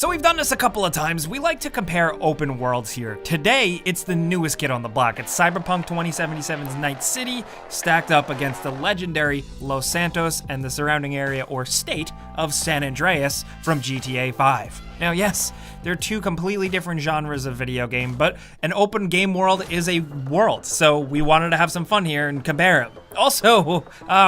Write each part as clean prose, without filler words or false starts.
So we've done this a couple of times. We like to compare open worlds here. Today, it's the newest kid on the block. It's Cyberpunk 2077's Night City, stacked up against the legendary Los Santos and the surrounding area or state of San Andreas from GTA 5. Now yes, they're two completely different genres of video game, but an open game world is a world, so we wanted to have some fun here and compare it. Also,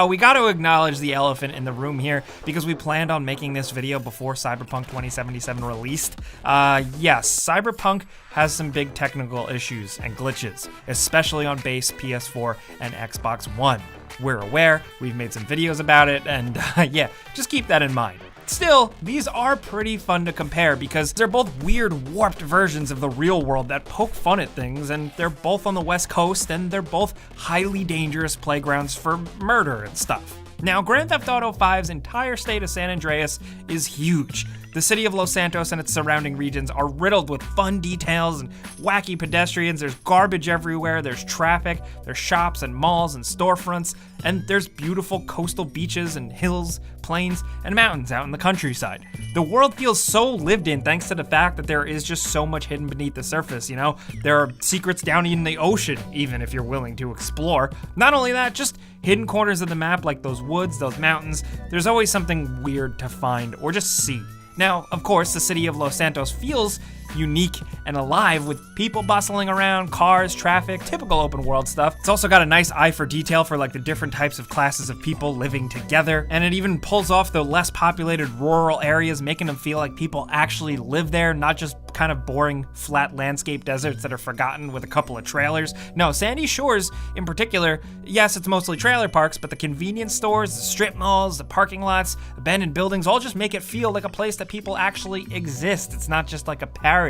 we got to acknowledge the elephant in the room here because we planned on making this video before Cyberpunk 2077 released. Yes, Cyberpunk has some big technical issues and glitches, especially on base PS4 and Xbox One. We're aware, we've made some videos about it, and yeah, just keep that in mind. Still, these are pretty fun to compare because they're both weird, warped versions of the real world that poke fun at things, and they're both on the West Coast, and they're both highly dangerous playgrounds for murder and stuff. Now, Grand Theft Auto 5's entire state of San Andreas is huge. The city of Los Santos and its surrounding regions are riddled with fun details and wacky pedestrians. There's garbage everywhere, there's traffic, there's shops and malls and storefronts, and there's beautiful coastal beaches and hills, plains, and mountains out in the countryside. The world feels so lived in thanks to the fact that there is just so much hidden beneath the surface, you know? There are secrets down in the ocean, even if you're willing to explore. Not only that, just hidden corners of the map like those woods, those mountains. There's always something weird to find or just see. Now, of course, the city of Los Santos feels unique and alive with people bustling around, cars, traffic, typical open world stuff. It's also got a nice eye for detail for like the different types of classes of people living together, and it even pulls off the less populated rural areas, making them feel like people actually live there, not just kind of boring flat landscape deserts that are forgotten with a couple of trailers. No, Sandy Shores in particular, yes, it's mostly trailer parks, but the convenience stores, the strip malls, the parking lots, abandoned buildings all just make it feel like a place that people actually exist. It's not just like a parody.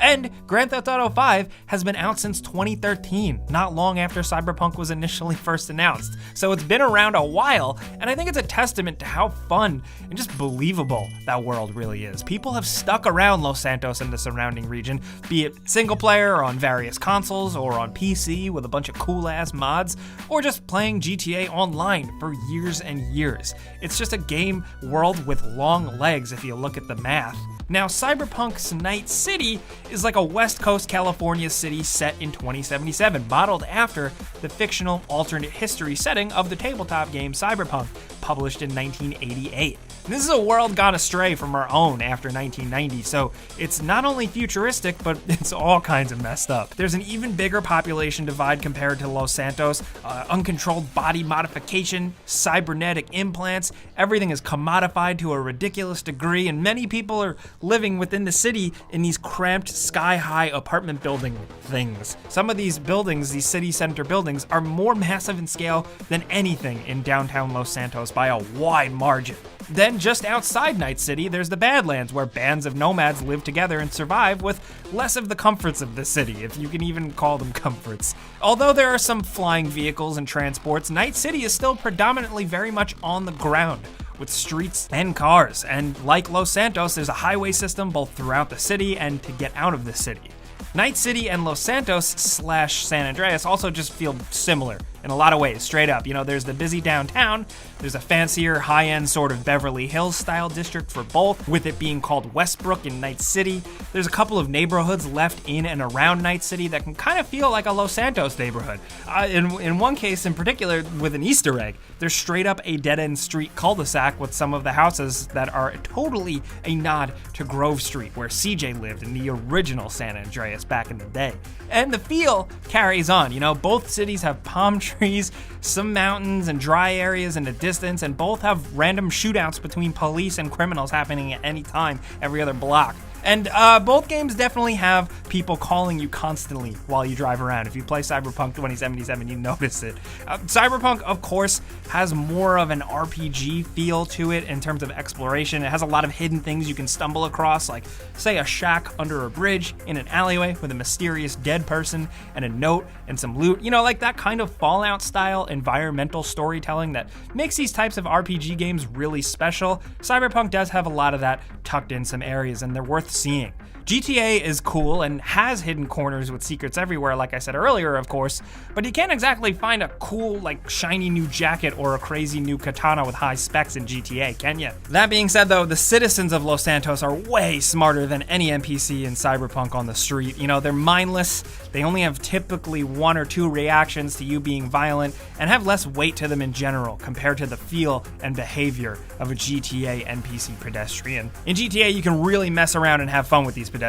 And Grand Theft Auto 5 has been out since 2013, not long after Cyberpunk was initially first announced. So it's been around a while, and I think it's a testament to how fun and just believable that world really is. People have stuck around Los Santos and the surrounding region, be it single player or on various consoles or on PC with a bunch of cool ass mods, or just playing GTA Online for years and years. It's just a game world with long legs if you look at the math. Now, Cyberpunk's Night City is like a West Coast California city set in 2077, modeled after the fictional alternate history setting of the tabletop game Cyberpunk, published in 1988. And this is a world gone astray from our own after 1990, so it's not only futuristic, but it's all kinds of messed up. There's an even bigger population divide compared to Los Santos, uncontrolled body modification, cybernetic implants, everything is commodified to a ridiculous degree, and many people are living within the city in these cramped, sky-high apartment building things. Some of these buildings, these city center buildings, are more massive in scale than anything in downtown Los Santos by a wide margin. Then just outside Night City, there's the Badlands, where bands of nomads live together and survive with less of the comforts of the city, if you can even call them comforts. Although there are some flying vehicles and transports, Night City is still predominantly very much on the ground, with streets and cars, and like Los Santos, there's a highway system both throughout the city and to get out of the city. Night City and Los Santos / San Andreas also just feel similar in a lot of ways, straight up. You know, there's the busy downtown, there's a fancier, high-end sort of Beverly Hills style district for both, with it being called Westbrook in Night City. There's a couple of neighborhoods left in and around Night City that can kind of feel like a Los Santos neighborhood. In one case in particular, with an Easter egg, there's straight up a dead-end street cul-de-sac with some of the houses that are totally a nod to Grove Street, where CJ lived in the original San Andreas back in the day. And the feel carries on, you know, both cities have palm trees, some mountains and dry areas in the distance, and both have random shootouts between police and criminals happening at any time, every other block. And both games definitely have people calling you constantly while you drive around. If you play Cyberpunk 2077, you notice it. Cyberpunk, of course, has more of an RPG feel to it in terms of exploration. It has a lot of hidden things you can stumble across, like, say, a shack under a bridge in an alleyway with a mysterious dead person and a note and some loot. You know, like that kind of Fallout-style environmental storytelling that makes these types of RPG games really special. Cyberpunk does have a lot of that tucked in some areas, and they're worth worth seeing. GTA is cool and has hidden corners with secrets everywhere, like I said earlier, of course, but you can't exactly find a cool, like, shiny new jacket or a crazy new katana with high specs in GTA, can you? That being said, though, the citizens of Los Santos are way smarter than any NPC in Cyberpunk on the street. You know, they're mindless, they only have typically 1 or 2 reactions to you being violent, and have less weight to them in general compared to the feel and behavior of a GTA NPC pedestrian. In GTA, you can really mess around and have fun with these pedestrians.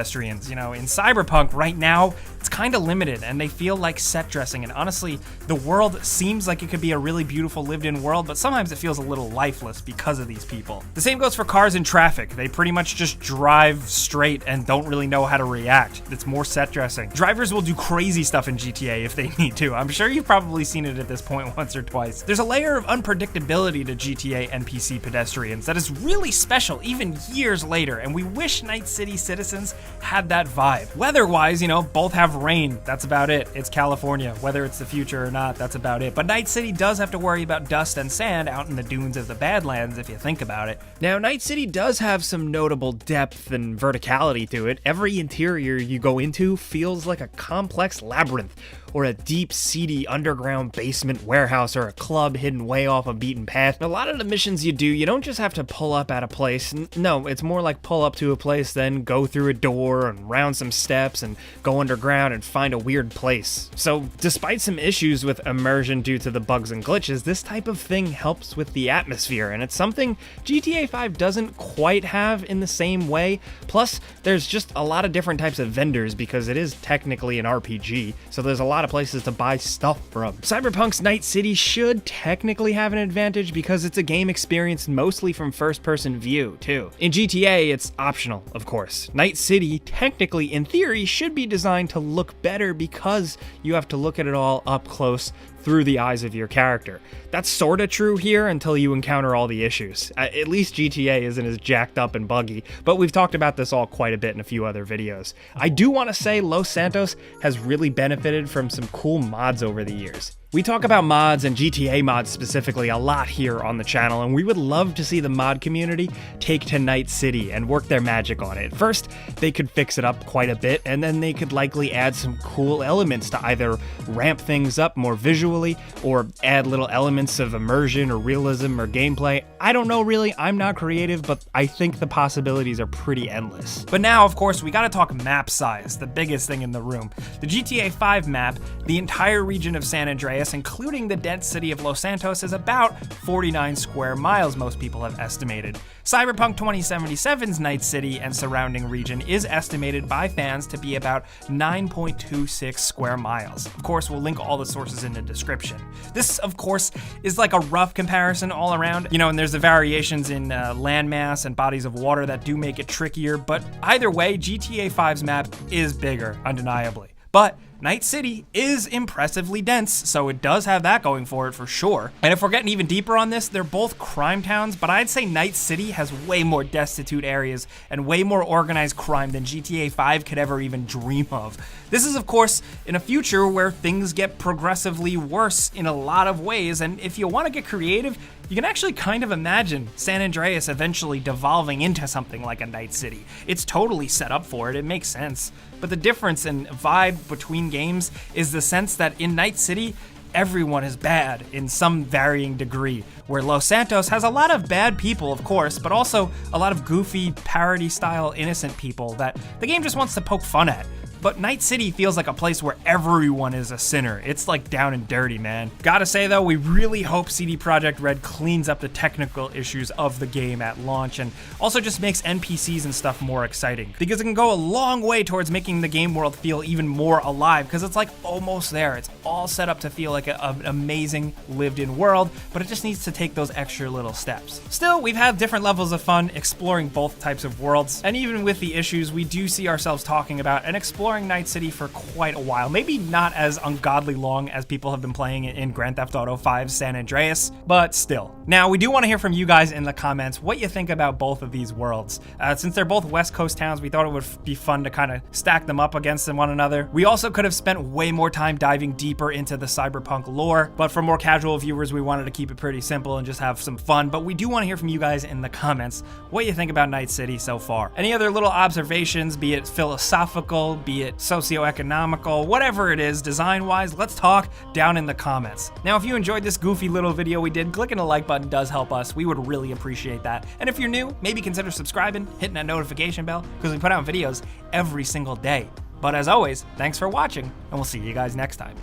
You know, in Cyberpunk right now, it's kind of limited and they feel like set dressing, and honestly, the world seems like it could be a really beautiful lived-in world, but sometimes it feels a little lifeless because of these people. The same goes for cars in traffic. They pretty much just drive straight and don't really know how to react. It's more set dressing. Drivers will do crazy stuff in GTA if they need to. I'm sure you've probably seen it at this point once or twice. There's a layer of unpredictability to GTA NPC pedestrians that is really special even years later, and we wish Night City citizens had that vibe. Weather-wise, you know, both have rain. That's about it. It's California. Whether it's the future or not, that's about it. But Night City does have to worry about dust and sand out in the dunes of the Badlands, if you think about it. Now, Night City does have some notable depth and verticality to it. Every interior you go into feels like a complex labyrinth, or a deep, seedy underground basement warehouse, or a club hidden way off a beaten path. A lot of the missions you do, you don't just have to pull up at a place. No, it's more like pull up to a place, then go through a door and round some steps and go underground and find a weird place. So despite some issues with immersion due to the bugs and glitches, this type of thing helps with the atmosphere, and it's something GTA 5 doesn't quite have in the same way. Plus, there's just a lot of different types of vendors because it is technically an RPG, so there's a lot of places to buy stuff from. Cyberpunk's Night City should technically have an advantage because it's a game experienced mostly from first-person view, too. In GTA, it's optional, of course. Night City, technically, in theory, should be designed to look better because you have to look at it all up close through the eyes of your character. That's sorta true here until you encounter all the issues. At least GTA isn't as jacked up and buggy, but we've talked about this all quite a bit in a few other videos. I do want to say Los Santos has really benefited from some cool mods over the years. We talk about mods and GTA mods specifically a lot here on the channel, and we would love to see the mod community take to Night City and work their magic on it. First, they could fix it up quite a bit, and then they could likely add some cool elements to either ramp things up more visually or add little elements of immersion or realism or gameplay. I don't know really, I'm not creative, but I think the possibilities are pretty endless. But now, of course, we gotta talk map size, the biggest thing in the room. The GTA 5 map, the entire region of San Andreas, including the dense city of Los Santos, is about 49 square miles, most people have estimated. Cyberpunk 2077's Night City and surrounding region is estimated by fans to be about 9.26 square miles. Of course, we'll link all the sources in the description. This, of course, is like a rough comparison all around, you know, and there's the variations in landmass and bodies of water that do make it trickier, but either way, GTA 5's map is bigger, undeniably. But Night City is impressively dense, so it does have that going for it for sure. And if we're getting even deeper on this, they're both crime towns, but I'd say Night City has way more destitute areas and way more organized crime than GTA 5 could ever even dream of. This is, of course, in a future where things get progressively worse in a lot of ways, and if you want to get creative, you can actually kind of imagine San Andreas eventually devolving into something like a Night City. It's totally set up for it, it makes sense. But the difference in vibe between games is the sense that in Night City, everyone is bad in some varying degree, where Los Santos has a lot of bad people, of course, but also a lot of goofy, parody-style innocent people that the game just wants to poke fun at. But Night City feels like a place where everyone is a sinner. It's like down and dirty, man. Gotta say though, we really hope CD Projekt Red cleans up the technical issues of the game at launch and also just makes NPCs and stuff more exciting, because it can go a long way towards making the game world feel even more alive, because it's like almost there. It's all set up to feel like an amazing lived-in world, but it just needs to take those extra little steps. Still, we've had different levels of fun exploring both types of worlds, and even with the issues, we do see ourselves talking about and exploring exploring Night City for quite a while. Maybe not as ungodly long as people have been playing it in Grand Theft Auto 5 San Andreas, but still. Now, we do want to hear from you guys in the comments what you think about both of these worlds. Since they're both West Coast towns, we thought it would be fun to kind of stack them up against one another. We also could have spent way more time diving deeper into the cyberpunk lore, but for more casual viewers, we wanted to keep it pretty simple and just have some fun. But we do want to hear from you guys in the comments what you think about Night City so far. Any other little observations, be it philosophical, be it socioeconomical, whatever it is, design-wise, let's talk down in the comments. Now, if you enjoyed this goofy little video we did, clicking the like button does help us. We would really appreciate that. And if you're new, maybe consider subscribing, hitting that notification bell, because we put out videos every single day. But as always, thanks for watching, and we'll see you guys next time.